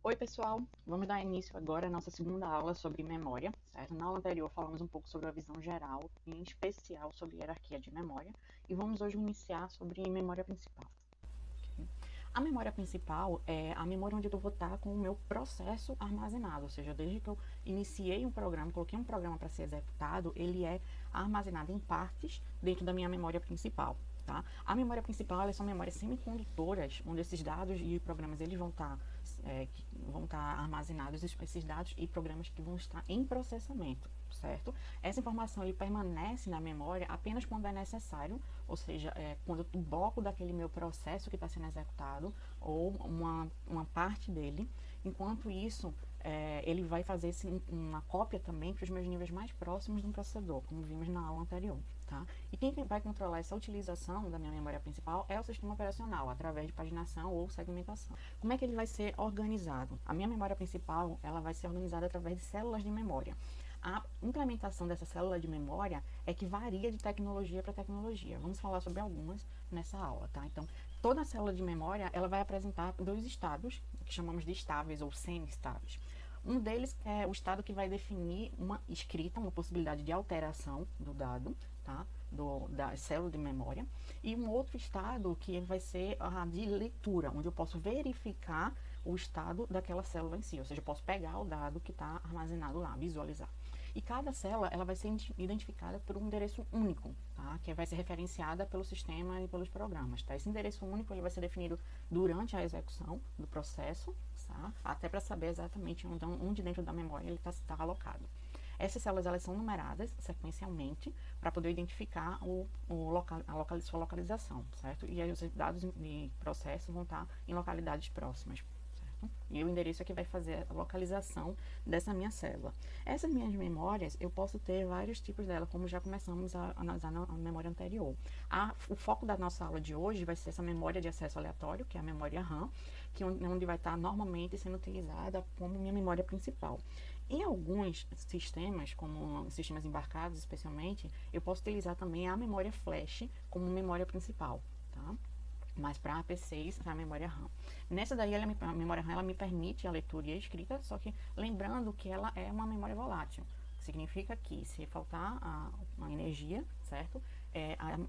Oi, pessoal! Vamos dar início agora à nossa segunda aula sobre memória, certo? Na aula anterior falamos um pouco sobre a visão geral, em especial sobre hierarquia de memória, e vamos hoje iniciar sobre memória principal. Ok? A memória principal é a memória onde eu vou estar com o meu processo armazenado, ou seja, desde que eu iniciei um programa, coloquei um programa para ser executado, ele é armazenado em partes dentro da minha memória principal. Tá? A memória principal, elas são memórias semicondutoras, onde esses dados e programas eles vão estar armazenados, esses dados e programas que vão estar em processamento, certo? Essa informação ele permanece na memória apenas quando é necessário, ou seja, quando o bloco daquele meu processo que está sendo executado ou uma parte dele. Enquanto isso, ele vai fazer uma cópia também para os meus níveis mais próximos do processador, como vimos na aula anterior. Tá? E quem vai controlar essa utilização da minha memória principal é o sistema operacional, através de paginação ou segmentação. Como é que ele vai ser organizado? A minha memória principal ela vai ser organizada através de células de memória. A implementação dessa célula de memória é que varia de tecnologia para tecnologia. Vamos falar sobre algumas nessa aula, tá? Então, toda célula de memória ela vai apresentar dois estados, que chamamos de estáveis ou semi-estáveis. Um deles é o estado que vai definir uma escrita, uma possibilidade de alteração do dado, tá? Da célula de memória. E um outro estado que vai ser a de leitura, onde eu posso verificar o estado daquela célula em si, ou seja, eu posso pegar o dado que está armazenado lá, visualizar. E cada célula ela vai ser identificada por um endereço único, tá? Que vai ser referenciada pelo sistema e pelos programas. Tá? Esse endereço único ele vai ser definido durante a execução do processo, tá? Até para saber exatamente onde dentro da memória ele está alocado. Essas células elas são numeradas sequencialmente para poder identificar sua localização, certo? E aí os dados de processo vão estar em localidades próximas. E o endereço é que vai fazer a localização dessa minha célula. Essas minhas memórias, eu posso ter vários tipos dela, como já começamos a analisar na memória anterior. O foco da nossa aula de hoje vai ser essa memória de acesso aleatório, que é a memória RAM, onde vai estar normalmente sendo utilizada como minha memória principal. Em alguns sistemas, como sistemas embarcados especialmente, eu posso utilizar também a memória flash como memória principal, tá? Mas para PCs, a memória RAM. Nessa daí, a memória RAM ela me permite a leitura e a escrita, só que lembrando que ela é uma memória volátil. Significa que se faltar a energia, certo?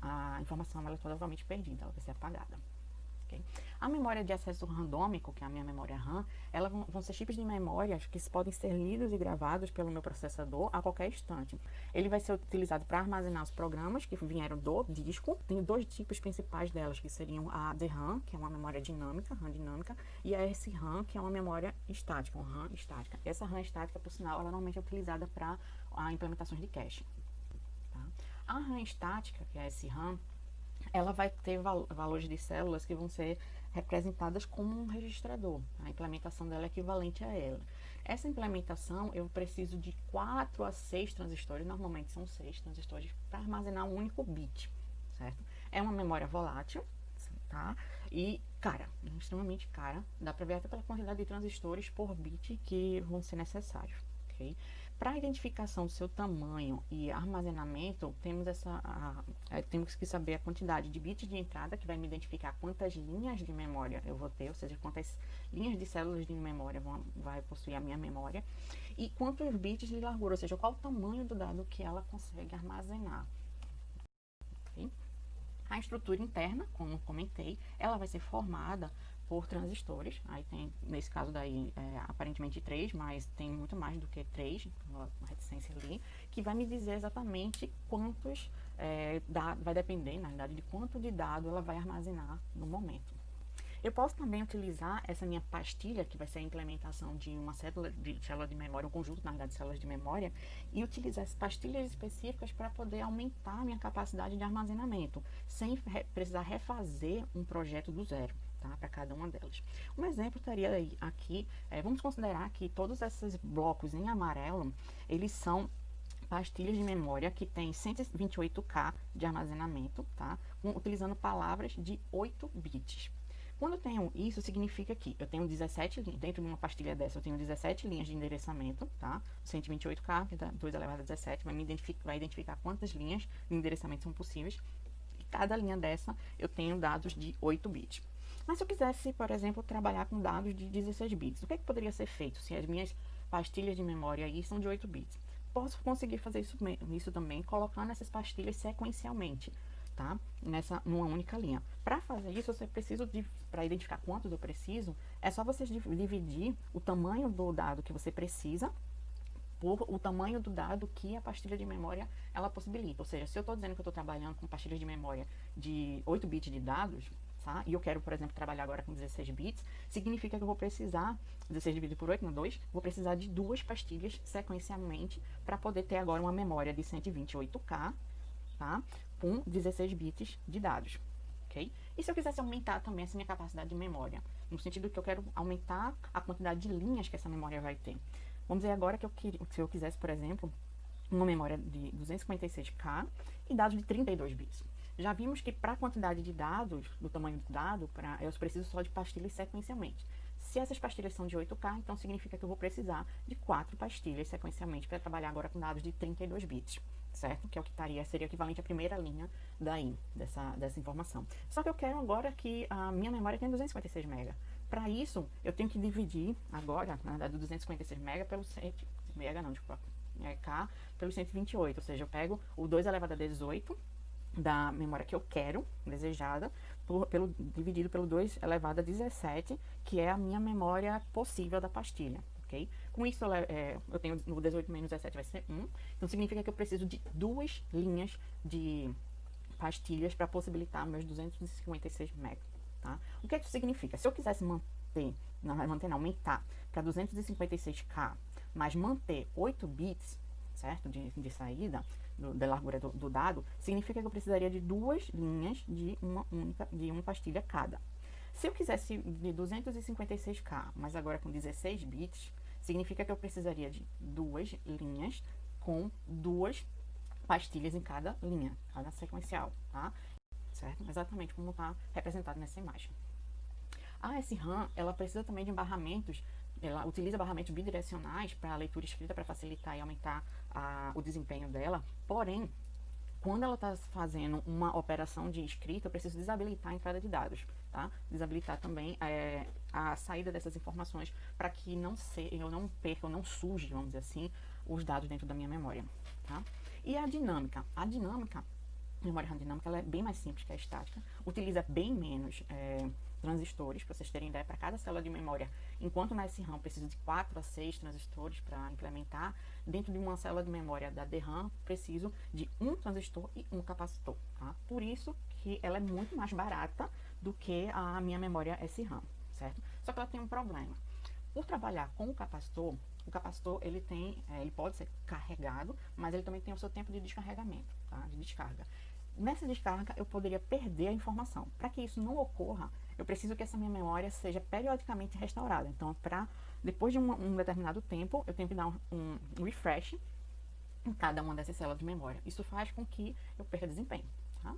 A informação ela é totalmente perdida, ela vai ser apagada. Okay? A memória de acesso randômico, que é a minha memória RAM, vão ser chips de memórias que podem ser lidos e gravados pelo meu processador a qualquer instante. Ele vai ser utilizado para armazenar os programas que vieram do disco. Tem dois tipos principais delas, que seriam a DRAM, que é uma memória dinâmica, RAM dinâmica, e a SRAM, que é uma memória estática, uma RAM estática. Essa RAM estática, por sinal, ela normalmente é utilizada para implementações de cache. Tá? A RAM estática, que é a SRAM, ela vai ter valores de células que vão ser representadas como um registrador. A implementação dela é equivalente a ela. Essa implementação, eu preciso de 4 a 6 transistores, normalmente são 6 transistores, para armazenar um único bit, certo? É uma memória volátil, tá? E cara, extremamente cara. Dá para ver até pela quantidade de transistores por bit que vão ser necessários, ok? Para a identificação do seu tamanho e armazenamento, temos que saber a quantidade de bits de entrada, que vai me identificar quantas linhas de memória eu vou ter, ou seja, quantas linhas de células de memória vai possuir a minha memória, e quantos bits de largura, ou seja, qual o tamanho do dado que ela consegue armazenar. Okay? A estrutura interna, como comentei, ela vai ser formada por transistores. Aí tem, nesse caso daí, aparentemente 3, mas tem muito mais do que 3, uma reticência ali, que vai me dizer exatamente quantos vai depender, na verdade, de quanto de dado ela vai armazenar no momento. Eu posso também utilizar essa minha pastilha, que vai ser a implementação de uma célula de memória, um conjunto, na verdade, de células de memória, e utilizar essas pastilhas específicas para poder aumentar a minha capacidade de armazenamento, sem precisar refazer um projeto do zero. Tá, para cada uma delas. Um exemplo estaria aí aqui, vamos considerar que todos esses blocos em amarelo, eles são pastilhas de memória que tem 128K de armazenamento, tá? Utilizando palavras de 8 bits. Quando eu tenho isso, significa que eu tenho 17 linhas, dentro de uma pastilha dessa eu tenho 17 linhas de endereçamento, tá? 128K, 2 elevado a 17, vai identificar quantas linhas de endereçamento são possíveis. E cada linha dessa eu tenho dados de 8 bits. Mas se eu quisesse, por exemplo, trabalhar com dados de 16 bits, o que é que poderia ser feito se as minhas pastilhas de memória aí são de 8 bits? Posso conseguir fazer isso também colocando essas pastilhas sequencialmente, tá? Numa única linha. Para fazer isso, você precisa para identificar quantos eu preciso, é só você dividir o tamanho do dado que você precisa por o tamanho do dado que a pastilha de memória ela possibilita. Ou seja, se eu estou dizendo que eu estou trabalhando com pastilhas de memória de 8 bits de dados, tá? E eu quero, por exemplo, trabalhar agora com 16 bits, significa que eu vou precisar, 16 dividido por 8, não 2, vou precisar de duas pastilhas sequencialmente para poder ter agora uma memória de 128K, tá? Com 16 bits de dados. Okay? E se eu quisesse aumentar também essa minha capacidade de memória, no sentido que eu quero aumentar a quantidade de linhas que essa memória vai ter. Vamos dizer agora que se eu quisesse, por exemplo, uma memória de 256K e dados de 32 bits. Já vimos que para a quantidade de dados, do tamanho do dado, eu preciso só de pastilhas sequencialmente. Se essas pastilhas são de 8K, então significa que eu vou precisar de 4 pastilhas sequencialmente para trabalhar agora com dados de 32 bits, certo? Que é o que seria equivalente à primeira linha daí, dessa informação. Só que eu quero agora que a minha memória tenha 256 MB. Para isso, eu tenho que dividir agora, na verdade, 256 MB pelo 100, MB não, desculpa, K pelo 128, ou seja, eu pego o 2 elevado a 18 da memória que eu quero, desejada, dividido pelo 2 elevado a 17, que é a minha memória possível da pastilha, ok? Com isso, eu tenho o 18 menos 17 vai ser 1, então significa que eu preciso de duas linhas de pastilhas para possibilitar meus 256 MB, tá? O que isso significa? Se eu quisesse aumentar para 256K, mas manter 8 bits, certo? De saída, da largura do dado, significa que eu precisaria de duas linhas de uma pastilha cada. Se eu quisesse de 256K, mas agora com 16 bits, significa que eu precisaria de duas linhas com duas pastilhas em cada linha, cada sequencial, tá? Certo? Exatamente como está representado nessa imagem. A SRAM, ela precisa também de barramentos, ela utiliza barramentos bidirecionais para a leitura escrita, para facilitar e aumentar o desempenho dela, porém, quando ela está fazendo uma operação de escrita, eu preciso desabilitar a entrada de dados, tá? Desabilitar também a saída dessas informações para que eu não perca, eu não suje, vamos dizer assim, os dados dentro da minha memória, tá? E a dinâmica? A memória RAM dinâmica, ela é bem mais simples que a estática, utiliza bem menos transistores, para vocês terem ideia, para cada célula de memória. Enquanto na SRAM eu preciso de 4 a 6 transistores para implementar, dentro de uma célula de memória da DRAM, preciso de um transistor e um capacitor, tá? Por isso que ela é muito mais barata do que a minha memória SRAM, certo? Só que ela tem um problema. Por trabalhar com o capacitor ele pode ser carregado, mas ele também tem o seu tempo de descarregamento, tá? De descarga. Nessa descarga, eu poderia perder a informação. Para que isso não ocorra, eu preciso que essa minha memória seja periodicamente restaurada. Então, depois de um determinado tempo, eu tenho que dar um refresh em cada uma dessas células de memória. Isso faz com que eu perca desempenho, tá?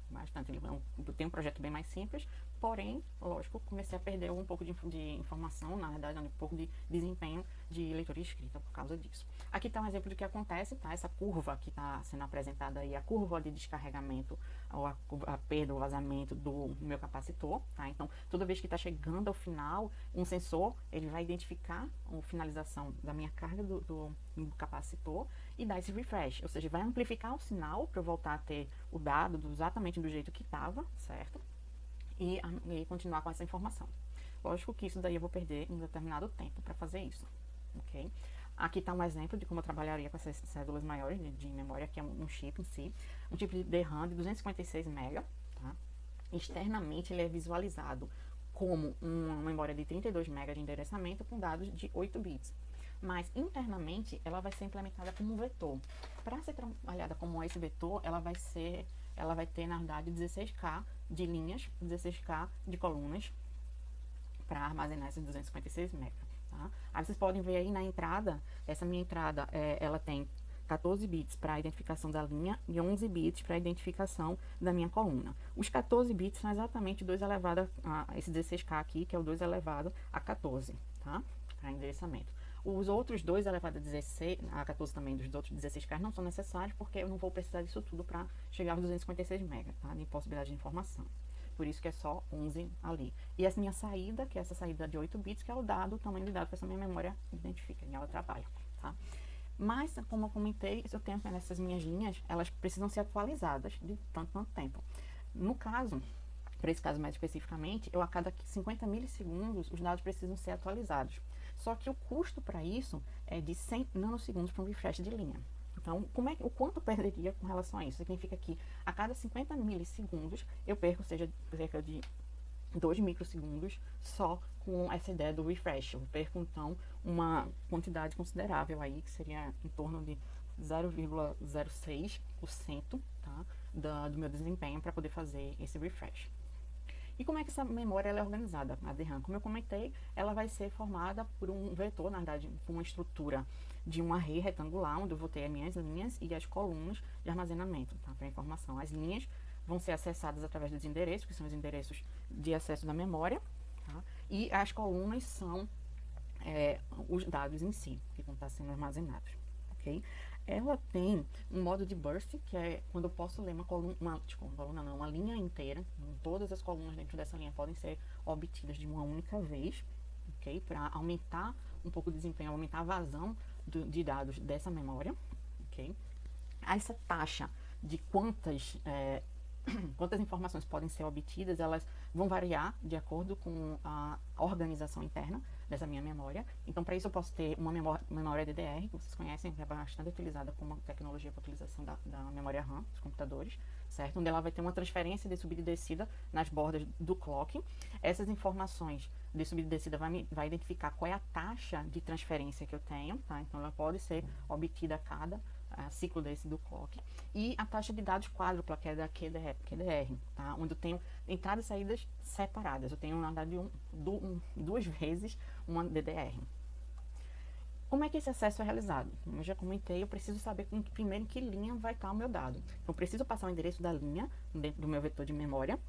Bastante. Eu tenho um projeto bem mais simples, porém, lógico, comecei a perder um pouco de informação, na verdade, um pouco de desempenho de leitura e escrita por causa disso. Aqui está um exemplo do que acontece, tá? Essa curva que está sendo apresentada aí, a curva de descarregamento, ou a perda, o vazamento do meu capacitor, tá? Então, toda vez que está chegando ao final, um sensor, ele vai identificar a finalização da minha carga do capacitor e dar esse refresh, ou seja, vai amplificar o sinal para eu voltar a ter o dado exatamente do jeito que estava, certo? E continuar com essa informação. Lógico que isso daí eu vou perder um determinado tempo para fazer isso, ok? Aqui está um exemplo de como eu trabalharia com essas cédulas maiores de memória, que é um chip em si, um chip de DRAM de 256 MB, tá? Externamente ele é visualizado como uma memória de 32 MB de endereçamento com dados de 8 bits. Mas internamente ela vai ser implementada como um vetor. Para ser trabalhada como esse vetor, ela vai ter na verdade 16K de linhas, 16K de colunas para armazenar esses 256 MB. Tá? Aí vocês podem ver aí na entrada, essa minha entrada, ela tem 14 bits para a identificação da linha e 11 bits para a identificação da minha coluna. Os 14 bits são exatamente 2 elevado a esse 16K aqui, que é o 2 elevado a 14, tá? Para endereçamento. Os outros 2 elevado a 14 também, dos outros 16K, não são necessários, porque eu não vou precisar disso tudo para chegar aos 256 MB, tá? De possibilidade de informação. por isso que é só 11 ali. E essa minha saída, que é essa saída de 8 bits, que é o dado, o tamanho de dado que essa minha memória identifica, e ela trabalha, tá? Mas, como eu comentei, eu tenho nessas minhas linhas, elas precisam ser atualizadas de tanto tempo. No caso, para esse caso mais especificamente, a cada 50 milissegundos, os dados precisam ser atualizados. Só que o custo para isso é de 100 nanosegundos para um refresh de linha. Então, o quanto eu perderia com relação a isso? Significa que a cada 50 milissegundos eu perco, cerca de 2 microsegundos só com essa ideia do refresh. Eu perco, então, uma quantidade considerável aí, que seria em torno de 0,06%, tá, do meu desempenho para poder fazer esse refresh. E como é que essa memória ela é organizada? A DRAM, como eu comentei, ela vai ser formada por um vetor, na verdade, por uma estrutura de um array retangular, onde eu vou ter as minhas linhas e as colunas de armazenamento, tá, para informação. As linhas vão ser acessadas através dos endereços, que são os endereços de acesso da memória, tá? E as colunas são os dados em si, que vão estar sendo armazenados, ok? Ela tem um modo de burst, que é quando eu posso ler uma linha inteira. Todas as colunas dentro dessa linha podem ser obtidas de uma única vez, ok? Para aumentar um pouco o desempenho, aumentar a vazão de dados dessa memória, ok? Essa taxa de quantas informações podem ser obtidas, elas vão variar de acordo com a organização interna dessa minha memória. Então, para isso eu posso ter uma memória DDR, que vocês conhecem, que é bastante utilizada como tecnologia para utilização da memória RAM dos computadores, certo? Onde ela vai ter uma transferência de subida e descida nas bordas do clock. Essas informações de subida e descida vai identificar qual é a taxa de transferência que eu tenho, tá? Então, ela pode ser obtida a cada ciclo desse do clock. E a taxa de dados quádrupla, que é da QDR, tá? Onde eu tenho entradas e saídas separadas. Eu tenho, na verdade, duas vezes uma DDR. Como é que esse acesso é realizado? Como eu já comentei, eu preciso saber primeiro em que linha vai estar o meu dado. Então, eu preciso passar o endereço da linha dentro do meu vetor de memória.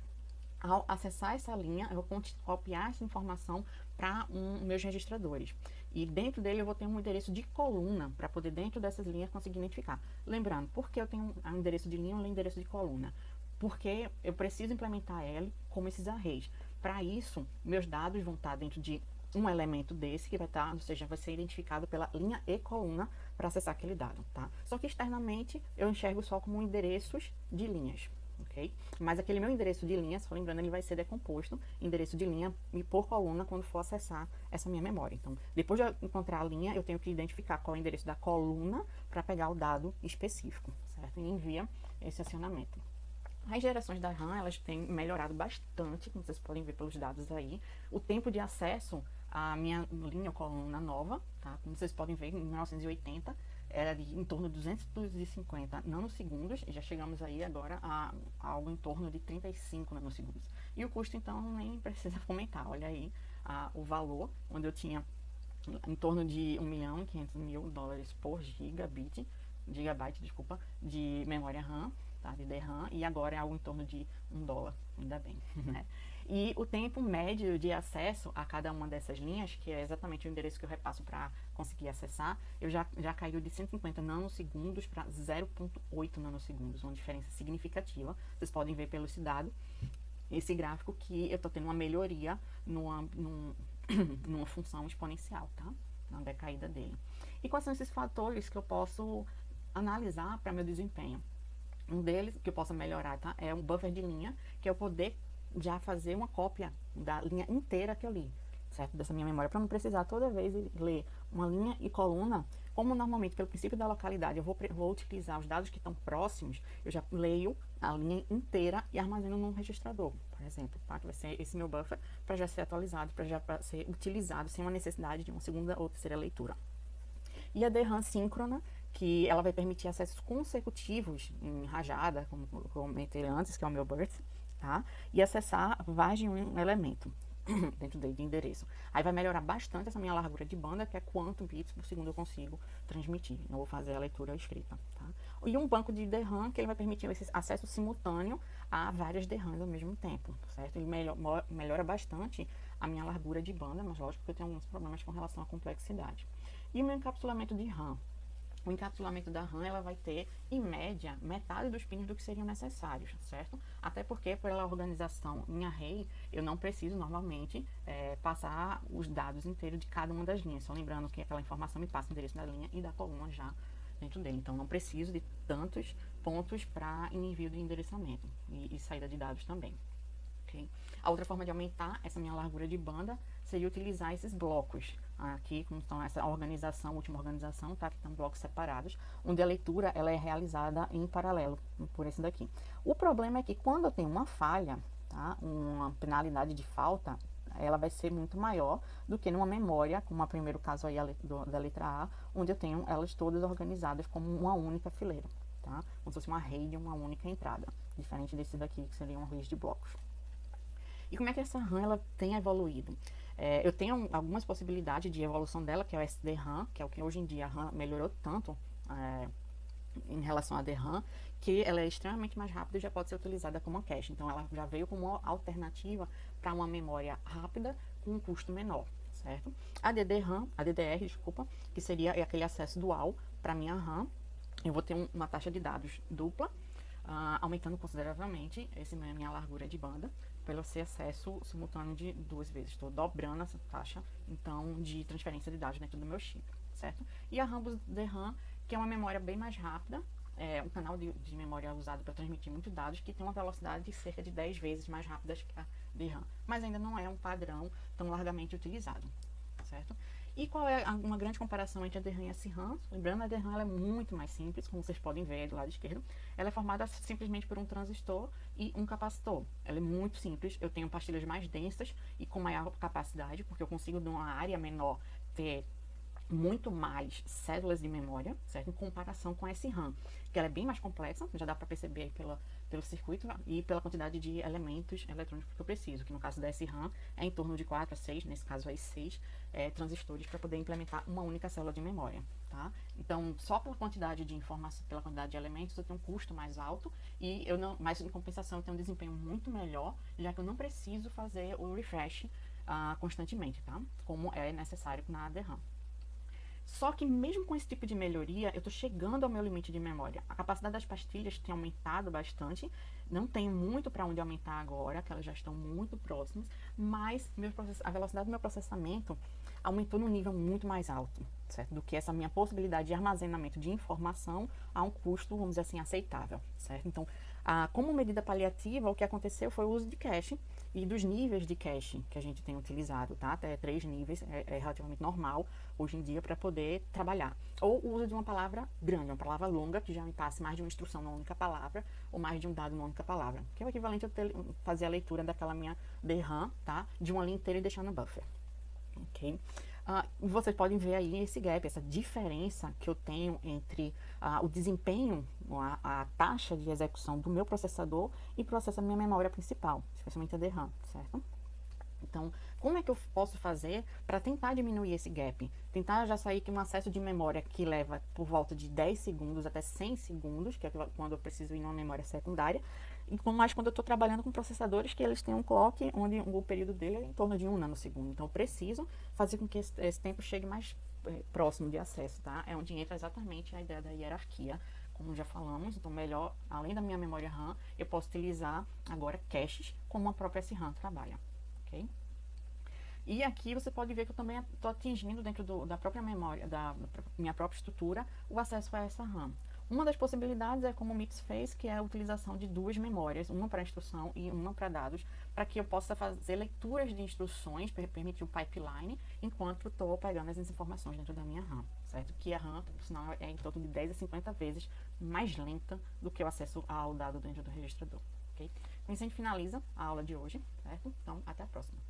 Ao acessar essa linha, eu vou copiar essa informação para meus registradores. E dentro dele eu vou ter um endereço de coluna, para poder dentro dessas linhas conseguir identificar. Lembrando, por que eu tenho um endereço de linha ou um endereço de coluna? Porque eu preciso implementar ele como esses arrays. Para isso, meus dados vão estar dentro de um elemento desse que vai estar, ou seja, vai ser identificado pela linha e coluna para acessar aquele dado, tá? Só que externamente eu enxergo só como endereços de linhas. Okay? Mas aquele meu endereço de linha, só lembrando, ele vai ser decomposto em endereço de linha e por coluna quando for acessar essa minha memória. Então, depois de eu encontrar a linha, eu tenho que identificar qual é o endereço da coluna para pegar o dado específico, certo? E envia esse acionamento. As gerações da RAM, elas têm melhorado bastante, como vocês podem ver pelos dados aí. O tempo de acesso à minha linha ou coluna nova, tá? Como vocês podem ver, em 1980, era de em torno de 250 nanosegundos, e já chegamos aí agora a algo em torno de 35 nanosegundos. E o custo, então, nem precisa comentar. Olha aí o valor, onde eu tinha em torno de $1.500.000 por gigabyte, de memória RAM, tá, de DRAM, e agora é algo em torno de $1, ainda bem, né? E o tempo médio de acesso a cada uma dessas linhas, que é exatamente o endereço que eu repasso para conseguir acessar, eu já caiu de 150 nanosegundos para 0,8 nanosegundos, uma diferença significativa. Vocês podem ver pelo esse gráfico, que eu estou tendo uma melhoria numa função exponencial, tá? Na decaída dele. E quais são esses fatores que eu posso analisar para meu desempenho? Um deles que eu possa melhorar, tá? É um buffer de linha, que é eu poder já fazer uma cópia da linha inteira que eu li, certo? Dessa minha memória, para não precisar toda vez ler uma linha e coluna. Como normalmente, pelo princípio da localidade, eu vou utilizar os dados que estão próximos, eu já leio a linha inteira e armazeno num registrador, por exemplo, tá? Que vai ser esse meu buffer para já ser atualizado, para já ser utilizado sem uma necessidade de uma segunda ou terceira leitura. E a DRAM síncrona, que ela vai permitir acessos consecutivos em rajada, como eu comentei antes, que é o meu burst, tá? E acessar mais de um elemento dentro de endereço. Aí vai melhorar bastante essa minha largura de banda, que é quanto bits por segundo eu consigo transmitir. Eu vou fazer a leitura escrita, tá? E um banco de DRAM, que ele vai permitir esse acesso simultâneo a várias DRAMs ao mesmo tempo, certo? Ele melhora bastante a minha largura de banda, mas lógico que eu tenho alguns problemas com relação à complexidade. E o meu encapsulamento de RAM. o encapsulamento da RAM ela vai ter, em média, metade dos pins do que seriam necessários, certo? Até porque, pela organização em array, eu não preciso, normalmente, passar os dados inteiros de cada uma das linhas. Só lembrando que aquela informação me passa o endereço da linha e da coluna já dentro dele. Então, não preciso de tantos pontos para envio de endereçamento e saída de dados também. Okay? A outra forma de aumentar essa minha largura de banda seria utilizar esses blocos. Aqui, como estão essa organização, última organização, tá? Que estão blocos separados, onde a leitura ela é realizada em paralelo, por esse daqui. O problema é que quando eu tenho uma falha, tá? Uma penalidade de falta, ela vai ser muito maior do que numa memória, como o primeiro caso aí da letra A, onde eu tenho elas todas organizadas como uma única fileira, tá? Como se fosse uma array de uma única entrada, diferente desse daqui, que seria uma array de blocos. E como é que essa RAM ela tem evoluído? Eu tenho algumas possibilidades de evolução dela, que é o SDRAM, que é o que hoje em dia a RAM melhorou tanto em relação à DRAM, que ela é extremamente mais rápida e já pode ser utilizada como cache. Então, ela já veio como uma alternativa para uma memória rápida com um custo menor, certo? A DDR, desculpa, que seria aquele acesso dual para minha RAM, eu vou ter uma taxa de dados dupla, aumentando consideravelmente minha largura de banda, pelo ser acesso simultâneo de 2 vezes. Estou dobrando essa taxa, então, de transferência de dados dentro do meu chip, certo? E a Rambus DRAM, que é uma memória bem mais rápida, um canal de memória usado para transmitir muitos dados, que tem uma velocidade de cerca de 10 vezes mais rápida que a DRAM, mas ainda não é um padrão tão largamente utilizado, certo? E qual é uma grande comparação entre a DRAM e a SRAM? Lembrando, a DRAM ela é muito mais simples, como vocês podem ver aí do lado esquerdo. Ela é formada simplesmente por um transistor e um capacitor. Ela é muito simples, eu tenho pastilhas mais densas e com maior capacidade, porque eu consigo, numa área menor, ter muito mais células de memória, certo? Em comparação com a SRAM, que ela é bem mais complexa, já dá para perceber aí pelo circuito e pela quantidade de elementos eletrônicos que eu preciso, que no caso da SRAM é em torno de 4 a 6, nesse caso aí 6 transistores para poder implementar uma única célula de memória, tá? Então, só pela quantidade de informação, pela quantidade de elementos, eu tenho um custo mais alto e mas em compensação eu tenho um desempenho muito melhor, já que eu não preciso fazer o refresh constantemente, tá? Como é necessário na DRAM. Só que mesmo com esse tipo de melhoria, eu estou chegando ao meu limite de memória. A capacidade das pastilhas tem aumentado bastante, não tenho muito para onde aumentar agora, que elas já estão muito próximas, mas a velocidade do meu processamento aumentou num nível muito mais alto, certo? Do que essa minha possibilidade de armazenamento de informação a um custo, vamos dizer assim, aceitável, certo? Então, como medida paliativa, o que aconteceu foi o uso de cache e dos níveis de cache que a gente tem utilizado, tá? Até 3 níveis é relativamente normal hoje em dia para poder trabalhar. Ou o uso de uma palavra grande, uma palavra longa, que já me passe mais de uma instrução numa única palavra, ou mais de um dado numa única palavra, que é o equivalente a fazer a leitura daquela minha DRAM, tá? De uma linha inteira e deixar no buffer, ok? Vocês podem ver aí esse gap, essa diferença que eu tenho entre o desempenho, a taxa de execução do meu processador e processa a minha memória principal, especialmente a DRAM, certo? Então, como é que eu posso fazer para tentar diminuir esse gap? Tentar já sair com um acesso de memória que leva por volta de 10 segundos até 100 segundos, que é quando eu preciso ir numa memória secundária, e mais quando eu estou trabalhando com processadores que eles têm um clock onde o período dele é em torno de 1 nanosegundo. Então, eu preciso fazer com que esse tempo chegue mais próximo de acesso, tá? É onde entra exatamente a ideia da hierarquia, como já falamos. Então, melhor, além da minha memória RAM, eu posso utilizar agora caches, como a própria SRAM trabalha. Okay? E aqui você pode ver que eu também estou atingindo dentro da própria memória, da minha própria estrutura, o acesso a essa RAM. Uma das possibilidades é como o MIPS fez, que é a utilização de 2 memórias, uma para instrução e uma para dados, para que eu possa fazer leituras de instruções, permitir o pipeline, enquanto estou pegando as informações dentro da minha RAM, certo? Que a RAM, por sinal, é em torno de 10 a 50 vezes mais lenta do que o acesso ao dado dentro do registrador, ok? Com isso a gente finaliza a aula de hoje, certo? Então, até a próxima.